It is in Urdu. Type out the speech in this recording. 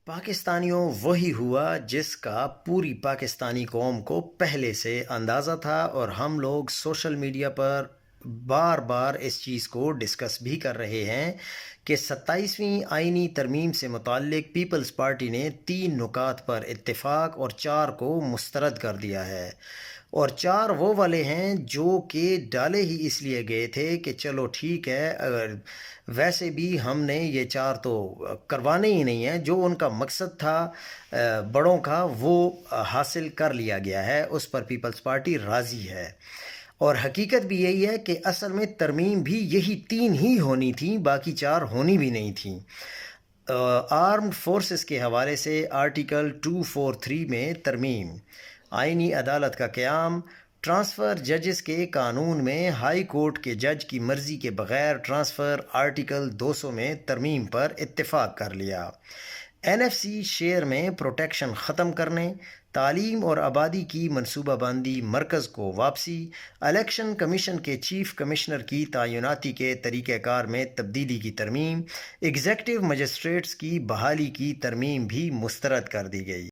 پاکستانیوں وہی ہوا جس کا پوری پاکستانی قوم کو پہلے سے اندازہ تھا، اور ہم لوگ سوشل میڈیا پر بار بار اس چیز کو ڈسکس بھی کر رہے ہیں کہ 27ویں آئینی ترمیم سے متعلق پیپلز پارٹی نے 3 نکات پر اتفاق اور 4 کو مسترد کر دیا ہے، اور 4 وہ والے ہیں جو کہ ڈالے ہی اس لیے گئے تھے کہ چلو ٹھیک ہے، اگر ویسے بھی ہم نے یہ 4 تو کروانے ہی نہیں ہیں، جو ان کا مقصد تھا بڑوں کا وہ حاصل کر لیا گیا ہے، اس پر پیپلز پارٹی راضی ہے۔ اور حقیقت بھی یہی ہے کہ اصل میں ترمیم بھی یہی 3 ہی ہونی تھیں، باقی 4 ہونی بھی نہیں تھیں۔ آرمڈ فورسز کے حوالے سے آرٹیکل 243 میں ترمیم، آئینی عدالت کا قیام، ٹرانسفر ججز کے قانون میں ہائی کورٹ کے جج کی مرضی کے بغیر ٹرانسفر، آرٹیکل 200 میں ترمیم پر اتفاق کر لیا، این ایف سی شیئر میں پروٹیکشن ختم کرنے، تعلیم اور آبادی کی منصوبہ بندی مرکز کو واپسی، الیکشن کمیشن کے چیف کمشنر کی تعیناتی کے طریقہ کار میں تبدیلی کی ترمیم، ایگزیکٹو مجسٹریٹس کی بحالی کی ترمیم بھی مسترد کر دی گئی۔